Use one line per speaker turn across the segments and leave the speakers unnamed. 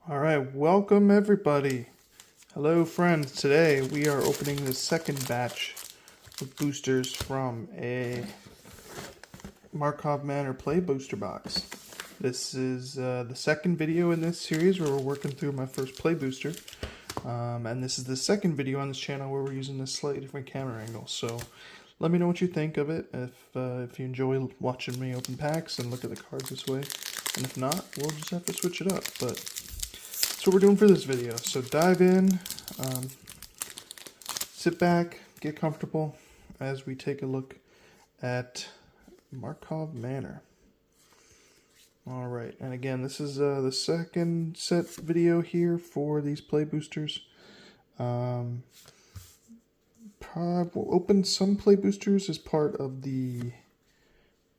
Alright, welcome everybody. Hello friends, today we are opening the second batch of boosters from a Markov Manor Play Booster Box. This is the second video in this series where we're working through my first Play Booster. And this is the second video on this channel where we're using this slightly different camera angle. So let me know what you think of it, if you enjoy watching me open packs and look at the cards this way. And if not, we'll just have to switch it up. But that's what we're doing for this video. So dive in, sit back, get comfortable as we take a look at Markov Manor. Alright, and again, this is the second set video here for these Play Boosters. We'll open some Play Boosters as part of the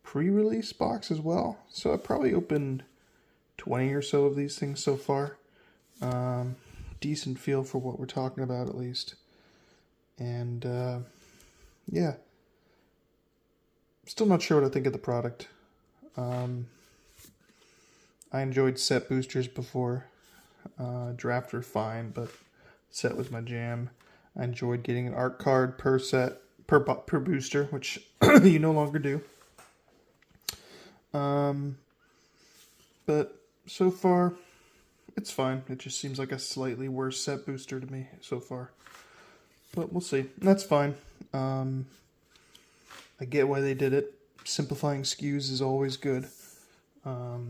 pre-release box as well. So I've probably opened 20 or so of these things so far. Decent feel for what we're talking about at least. And yeah, still not sure what I think of the product. I enjoyed set boosters before. Draft were fine, but set was my jam. I enjoyed getting an art card per set, per booster, which you no longer do. But so far, it's fine. It just seems like a slightly worse set booster to me so far. But we'll see. That's fine. I get why they did it. Simplifying SKUs is always good. Yeah,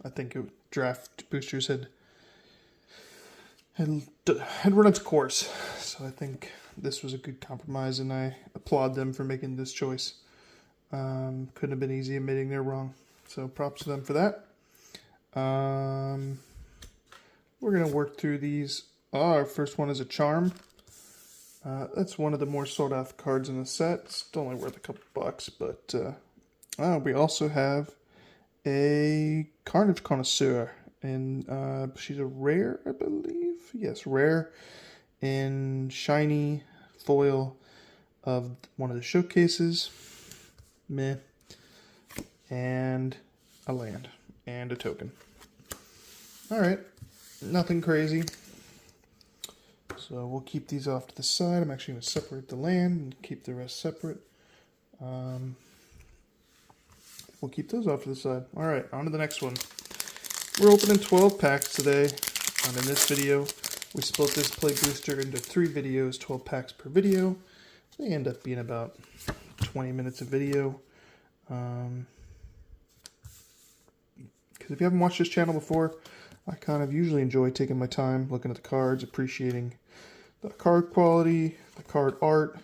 I think draft boosters had run its course. So I think this was a good compromise, and I applaud them for making this choice. Couldn't have been easy admitting they're wrong. So props to them for that. We're going to work through these. Our first one is a charm. That's one of the more sought after cards in the set. It's only worth a couple bucks, but we also have a Carnage Connoisseur, and she's a rare, I believe. Yes, rare in shiny foil of one of the showcases. Meh. And a land and a token. Alright, nothing crazy. So we'll keep these off to the side. I'm actually going to separate the land and keep the rest separate. We'll keep those off to the side. Alright, on to the next one. We're opening 12 packs today. And in this video, we split this Play Booster into 3 videos, 12 packs per video. They end up being about 20 minutes of video. Because if you haven't watched this channel before, I kind of usually enjoy taking my time looking at the cards, appreciating the card quality, the card art,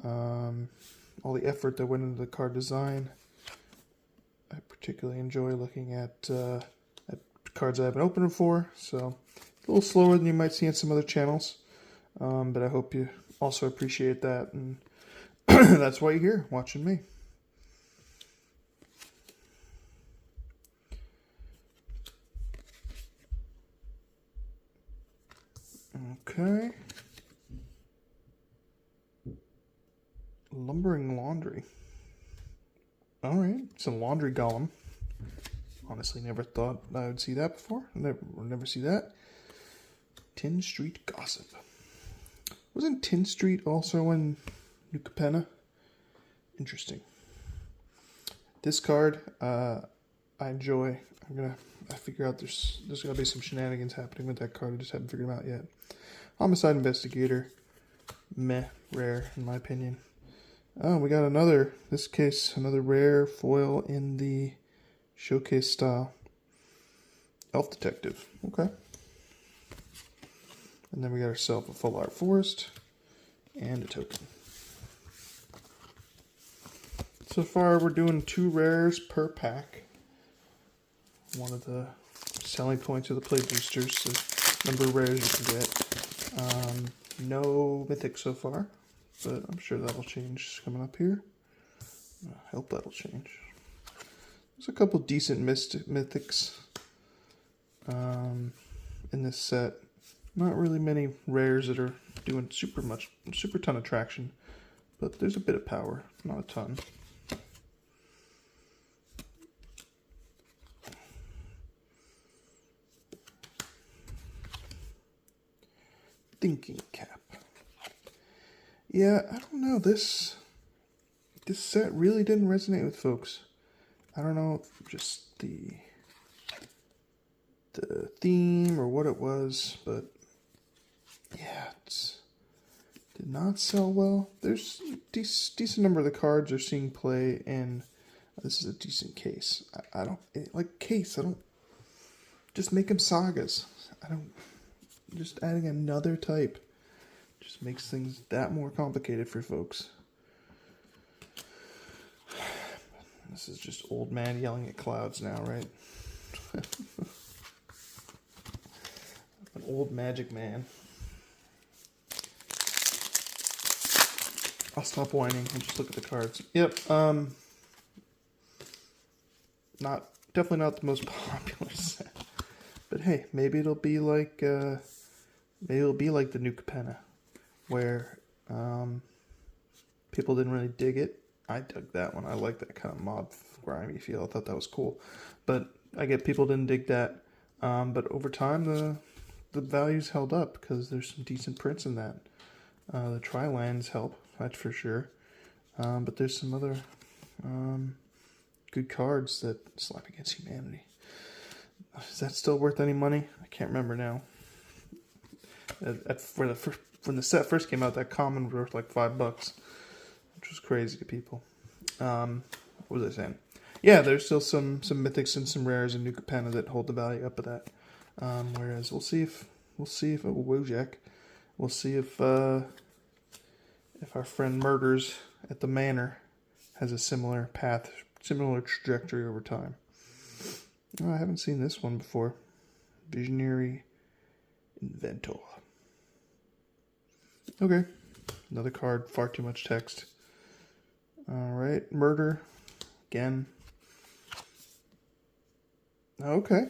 all the effort that went into the card design. I particularly enjoy looking at cards I haven't opened before, so it's a little slower than you might see on some other channels, but I hope you also appreciate that, and that's why you're here, watching me. Okay. Lumbering Laundry. Alright, it's a laundry golem. Honestly, never thought I would see that before. Never see that. Tin Street Gossip. Wasn't Tin Street also in New Capenna? Interesting. This card, I enjoy. I figure out there's gotta be some shenanigans happening with that card. I just haven't figured them out yet. Homicide Investigator. Meh. Rare, in my opinion. Oh, we got another rare foil in the showcase style. Elf Detective. Okay. And then we got ourselves a full art forest and a token. So far, we're doing 2 rares per pack. One of the selling points of the Play Boosters, the number of rares you can get. No mythic so far, but I'm sure that'll change coming up here. I hope that'll change. There's a couple decent mythics in this set. Not really many rares that are doing super ton of traction, but there's a bit of power, not a ton. thinking cap. Yeah, I don't know. This set really didn't resonate with folks. I don't know if just the theme or what it was, but yeah, it did not sell well. There's a decent number of the cards are seeing play, and this is a decent case. I don't like case. I don't just make them sagas. I don't just adding another type just makes things that more complicated for folks. This is just old man yelling at clouds now, right? An old magic man. I'll stop whining and just look at the cards. Yep. Definitely not the most popular set. But hey, maybe it'll be like the new Capenna, where people didn't really dig it. I dug that one. I like that kind of mob grimy feel. I thought that was cool. But I get people didn't dig that. But over time, the values held up because there's some decent prints in that. The tri-lands help, that's for sure. But there's some other good cards that slap against humanity. Is that still worth any money? I can't remember now. When the set first came out, that common was worth like $5, which was crazy to people. What was I saying? Yeah, there's still some mythics and some rares in New Capenna that hold the value up of that. Whereas we'll see if Wojak. We'll see if our friend Murders at the Manor has a similar path, similar trajectory over time. Oh, I haven't seen this one before. Visionary Inventor. Okay. Another card, far too much text. Alright, Murder. Again. Okay.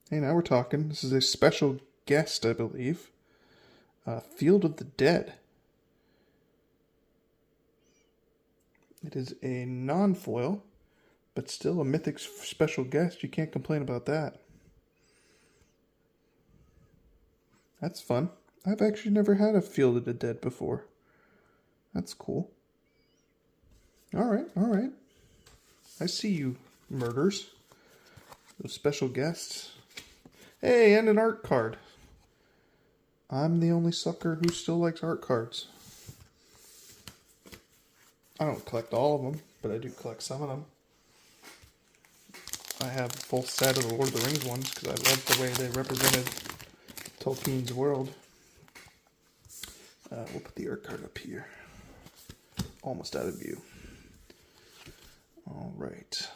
Hey, now we're talking. This is a special guest, I believe. Field of the Dead. It is a non-foil, but still a mythic special guest. You can't complain about that. That's fun. I've actually never had a Field of the Dead before. That's cool. Alright. I see you, Murders. Those special guests. Hey, and an art card. I'm the only sucker who still likes art cards. I don't collect all of them, but I do collect some of them. I have a full set of the Lord of the Rings ones because I love the way they represented Tolkien's world. We'll put the art card up here. Almost out of view. Alright.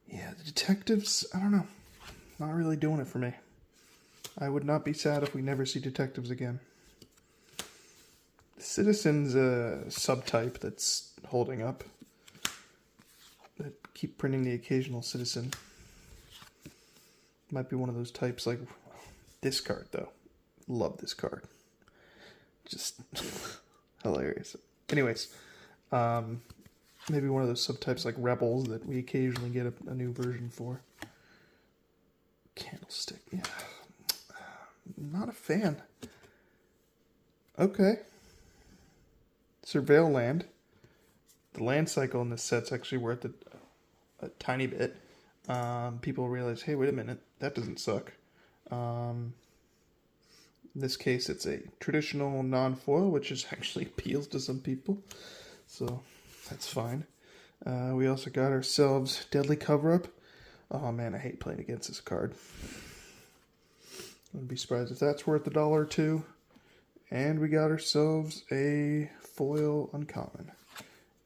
Yeah, the detectives, I don't know. Not really doing it for me. I would not be sad if we never see detectives again. The Citizen's a subtype that's holding up. That keep printing the occasional Citizen. Might be one of those types like this card, though. Love this card. Just hilarious. Anyways, maybe one of those subtypes like Rebels that we occasionally get a new version for. Candlestick, yeah. Not a fan. Okay. Surveil land. The land cycle in this set's actually worth a tiny bit. People realize, hey, wait a minute, that doesn't suck. In this case, it's a traditional non-foil, which is actually appeals to some people. So that's fine. We also got ourselves Deadly Cover-Up. Oh man, I hate playing against this card. Wouldn't be surprised if that's worth $1 or $2. And we got ourselves a foil uncommon.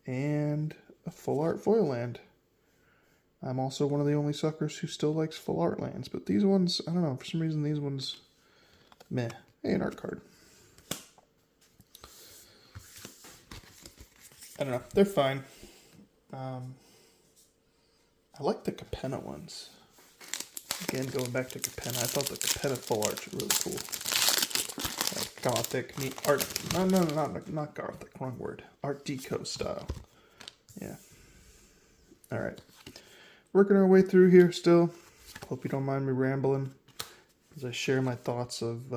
And a full art foil land. I'm also one of the only suckers who still likes full art lands. But these ones, I don't know, for some reason these ones, meh. Hey, an art card. I don't know, they're fine. I like the Capenna ones. Again, going back to Capenna, I thought the Capenna full arts were really cool. Gothic, neat art. No, not Gothic, wrong word. Art Deco style. Yeah. Alright. Working our way through here still. Hope you don't mind me rambling. as I share my thoughts of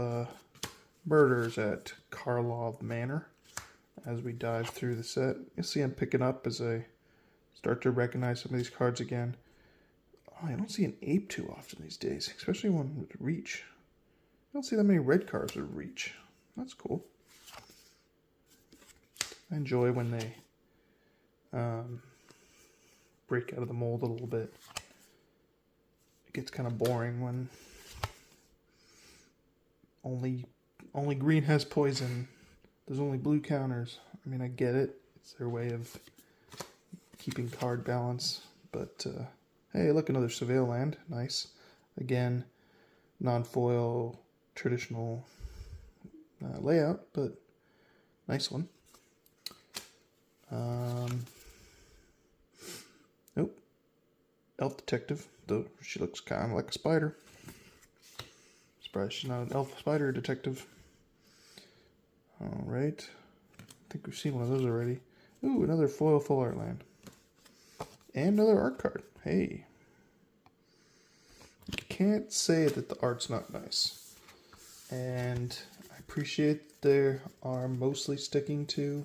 murders at Markov Manor as we dive through the set. You'll see I'm picking up as I start to recognize some of these cards again. Oh, I don't see an ape too often these days, especially one with reach. I don't see that many red cards with reach. That's cool. I enjoy when they break out of the mold a little bit. It gets kind of boring when only green has poison. There's only blue counters. I mean, I get it. It's their way of keeping card balance. But, hey, look, another Surveil land. Nice. Again, non-foil, traditional layout, but nice one. Nope. Elf detective, though she looks kind of like a spider. Surprised she's not an elf spider detective. Alright. I think we've seen one of those already. Ooh, another foil full art land. And another art card. Hey. You can't say that the art's not nice. And I appreciate they are mostly sticking to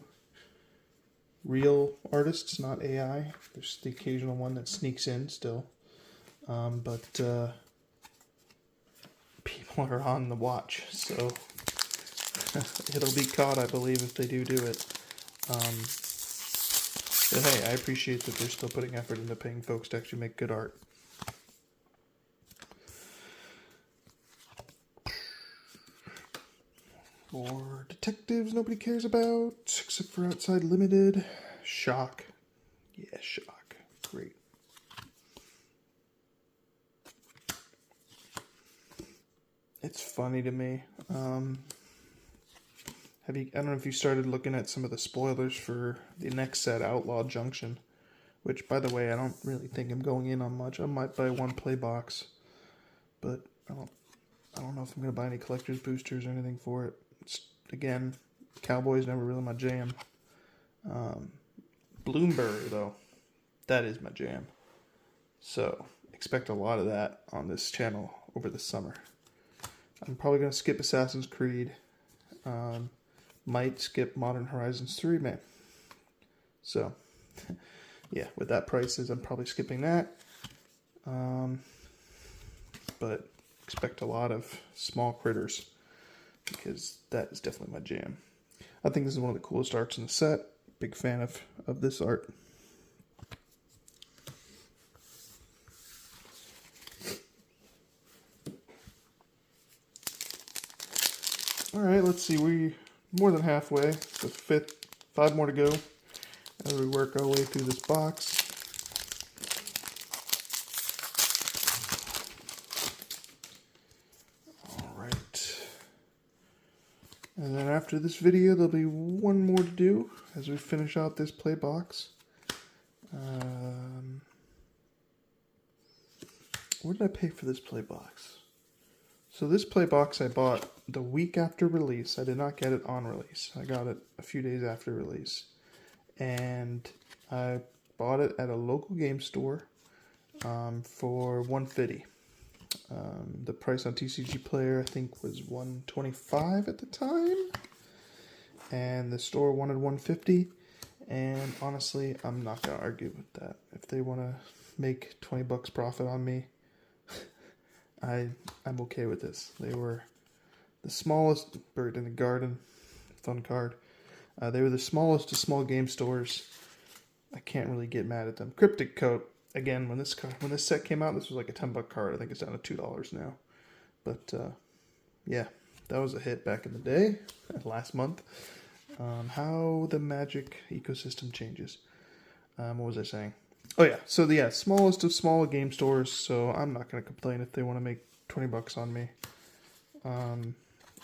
real artists, not AI. There's the occasional one that sneaks in still. But people are on the watch, so it'll be caught, I believe, if they do it. But hey, I appreciate that they're still putting effort into paying folks to actually make good art. More detectives nobody cares about, except for Outside Limited. Shock. Yeah, Shock. Great. It's funny to me. I don't know if you started looking at some of the spoilers for the next set, Outlaw Junction, which, by the way, I don't really think I'm going in on much. I might buy one play box, but I don't know if I'm going to buy any collector's boosters or anything for it. It's, again, Cowboys never really my jam. Bloomberry, though, that is my jam. So, expect a lot of that on this channel over the summer. I'm probably going to skip Assassin's Creed. Might skip Modern Horizons 3, man. So, yeah, with that prices, I'm probably skipping that. But expect a lot of small critters, because that is definitely my jam. I think this is one of the coolest arts in the set. Big fan of this art. Alright, let's see, we're more than halfway. The fifth, 5 more to go as we work our way through this box. Alright. And then after this video, there'll be one more to do as we finish out this play box. What did I pay for this play box? So this play box I bought the week after release. I did not get it on release. I got it a few days after release. And I bought it at a local game store for $150. The price on TCG Player I think was $125 at the time. And the store wanted $150. And honestly, I'm not going to argue with that. If they want to make 20 bucks profit on me, I'm okay with this. They were the smallest bird in the garden. Fun card. They were the smallest of small game stores. I can't really get mad at them. Cryptic Coat. Again, when this set came out, this was like a $10 card. I think it's down to $2 now. But yeah, that was a hit back in the day, last month. How the Magic ecosystem changes. What was I saying? Oh yeah, so the smallest of small game stores. So I'm not going to complain if they want to make 20 bucks on me.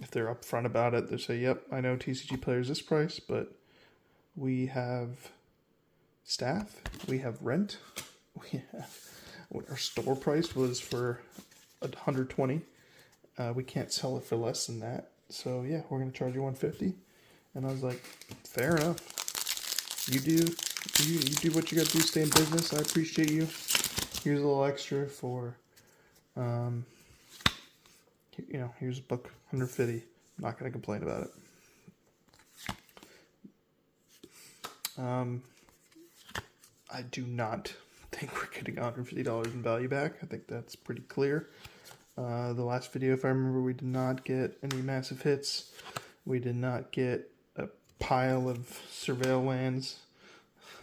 If they're upfront about it, they say, "Yep, I know TCG Player is this price, but we have staff, we have rent, we have what our store price was for $120. We can't sell it for less than that. So yeah, we're going to charge you $150." And I was like, "Fair enough. You do what you got to do. Stay in business. I appreciate you. Here's a little extra for You know, here's a book, 150. I'm not going to complain about it. I do not think we're getting $150 in value back. I think that's pretty clear. The last video, if I remember, we did not get any massive hits. We did not get a pile of surveil lands.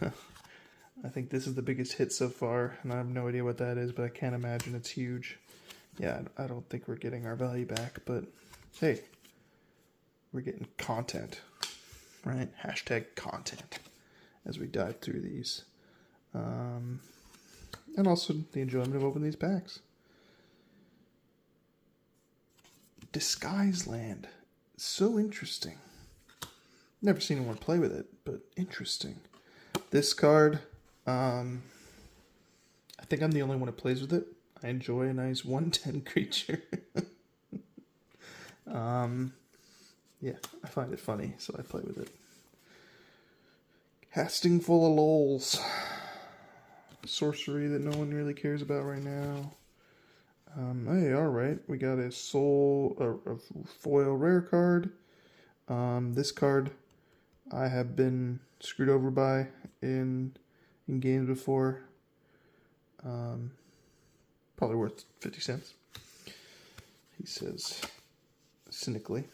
I think this is the biggest hit so far, and I have no idea what that is, but I can't imagine it's huge. Yeah, I don't think we're getting our value back, but hey, we're getting content, right? Hashtag content as we dive through these. And also the enjoyment of opening these packs. Disguise Land. So interesting. Never seen anyone play with it, but interesting. This card, I think I'm the only one who plays with it. I enjoy a nice 110 creature. Yeah, I find it funny, so I play with it. Casting Full of Lols. Sorcery that no one really cares about right now. Hey, alright. We got a foil rare card. This card I have been screwed over by in games before. Probably worth 50 cents. He says cynically.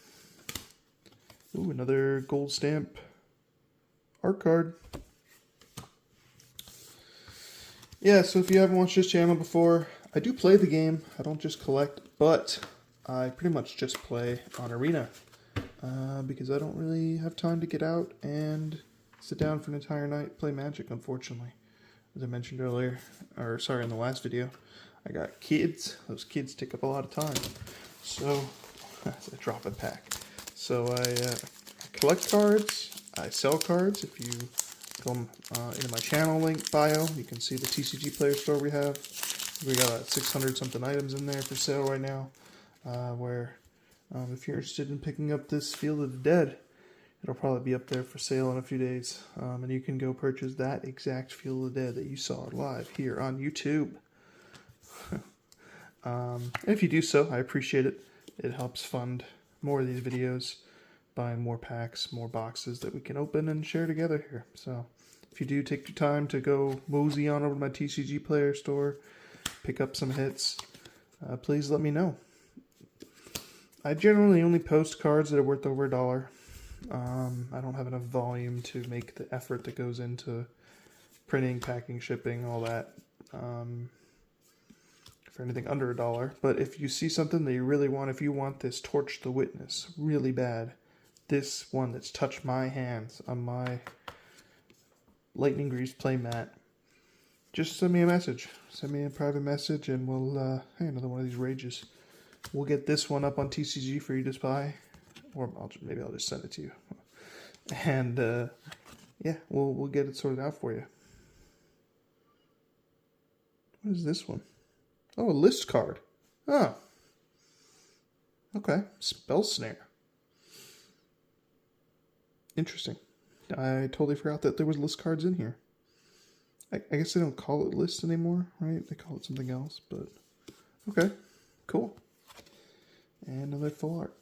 Ooh, another gold stamp art card. Yeah, so if you haven't watched this channel before, I do play the game. I don't just collect, but I pretty much just play on Arena because I don't really have time to get out and sit down for an entire night, play Magic, unfortunately. As I mentioned earlier, or sorry, in the last video, I got kids. Those kids take up a lot of time. So, that's a drop in pack. So I collect cards, I sell cards. If you go into my channel link bio, you can see the TCG player store we have. We got 600 something items in there for sale right now, where if you're interested in picking up this Field of the Dead, it'll probably be up there for sale in a few days, and you can go purchase that exact Field of the Dead that you saw live here on YouTube. If you do so, I appreciate it. It helps fund more of these videos, buying more packs, more boxes that we can open and share together here. So if you do take your time to go mosey on over to my TCG player store, pick up some hits, please let me know. I generally only post cards that are worth over $1. I don't have enough volume to make the effort that goes into printing, packing, shipping, all that, for anything under $1. But if you see something that you really want, if you want this Torch the Witness really bad, this one that's touched my hands on my Lightning Grease playmat, just send me a message. Send me a private message and we'll, hey, another one of these rages. We'll get this one up on TCG for you to buy, or maybe I'll just send it to you. And, yeah, we'll get it sorted out for you. What is this one? Oh, a list card. Oh. Okay. Spell Snare. Interesting. I totally forgot that there was list cards in here. I guess they don't call it list anymore, right? They call it something else, but okay. Cool. And another full art.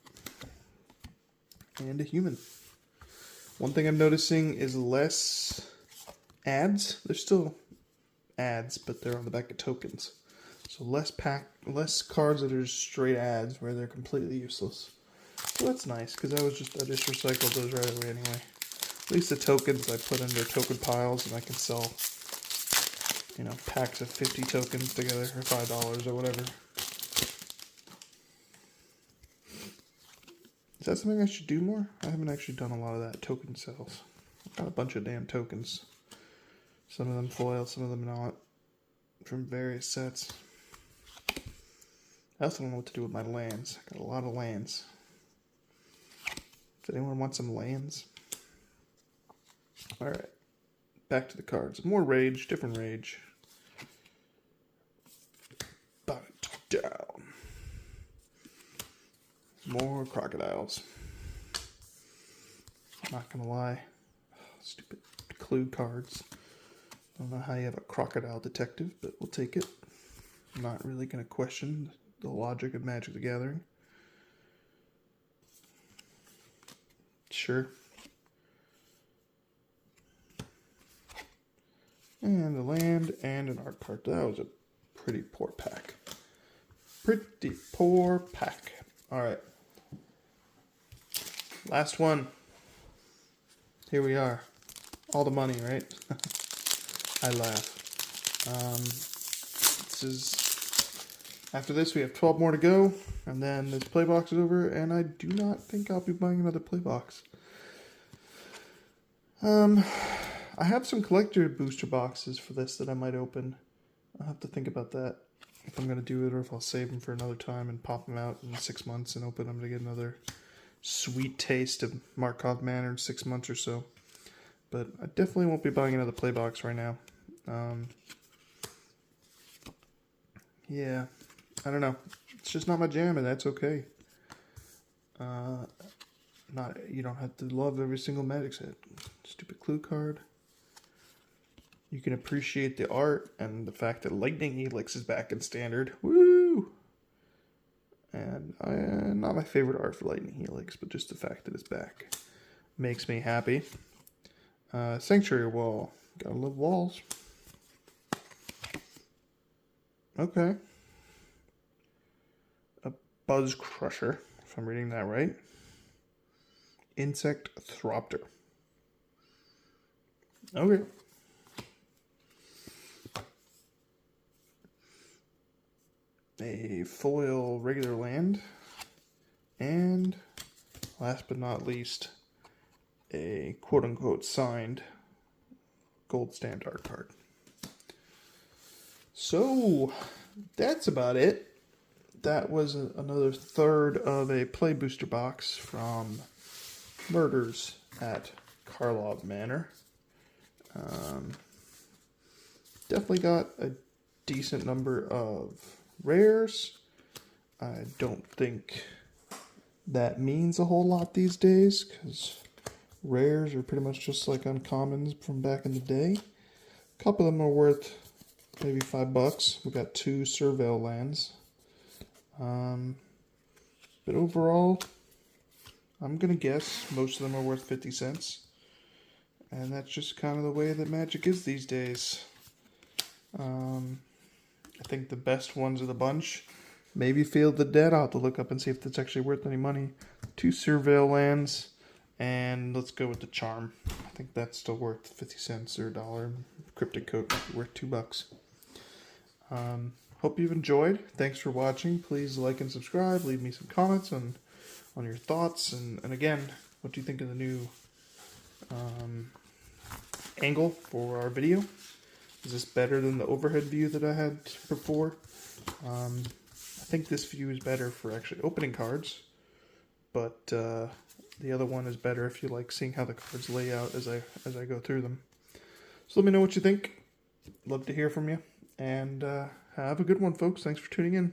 And a human. One thing I'm noticing is less ads. There's still ads, but they're on the back of tokens. So less cards that are just straight ads where they're completely useless. So that's nice, because I just recycled those right away anyway. At least the tokens I put into token piles, and I can sell, you know, packs of 50 tokens together for $5 or whatever. Is that something I should do more? I haven't actually done a lot of that token sales. I've got a bunch of damn tokens. Some of them foil, some of them not, from various sets. I also don't know what to do with my lands. I got a lot of lands. Does anyone want some lands? Alright. Back to the cards. More rage, different rage. Bow it down. More crocodiles. Not gonna lie. Stupid clue cards. I don't know how you have a crocodile detective, but we'll take it. I'm not really gonna question the logic of Magic the Gathering. Crusher. And a land and an art card. That was a pretty poor pack. Pretty poor pack. Alright. Last one. Here we are. All the money, right? I laugh. After this, we have 12 more to go, and then this play box is over, and I do not think I'll be buying another play box. I have some collector booster boxes for this that I might open. I'll have to think about that, if I'm going to do it, or if I'll save them for another time and pop them out in 6 months and open them to get another sweet taste of Markov Manor in 6 months or so. But I definitely won't be buying another play box right now. Yeah, I don't know. It's just not my jam, and that's okay. You don't have to love every single Magic set. Stupid clue card. You can appreciate the art and the fact that Lightning Helix is back in Standard. Woo! And not my favorite art for Lightning Helix, but just the fact that it's back makes me happy. Sanctuary Wall. Gotta love walls. Okay. A Buzz Crusher, if I'm reading that right. Insect Thropter. Okay. A foil regular land. And last but not least, a quote-unquote signed gold standard card. So, that's about it. That was another third of a play booster box from Murders at Markov Manor. Definitely got a decent number of rares. I don't think that means a whole lot these days, because rares are pretty much just like uncommons from back in the day. A couple of them are worth maybe $5. We got 2 Surveil lands. But overall, I'm going to guess most of them are worth 50 cents. And that's just kind of the way that Magic is these days. I think the best ones of the bunch, maybe Field of the Dead. I'll have to look up and see if that's actually worth any money. 2 Surveil lands. And let's go with the Charm. I think that's still worth 50 cents or $1. Cryptic Coat might be worth $2. Hope you've enjoyed. Thanks for watching. Please like and subscribe. Leave me some comments on your thoughts. And again, what do you think of the new angle for our video? Is this better than the overhead view that I had before? I think this view is better for actually opening cards. But the other one is better if you like seeing how the cards lay out as I go through them. So let me know what you think. Love to hear from you. And have a good one, folks. Thanks for tuning in.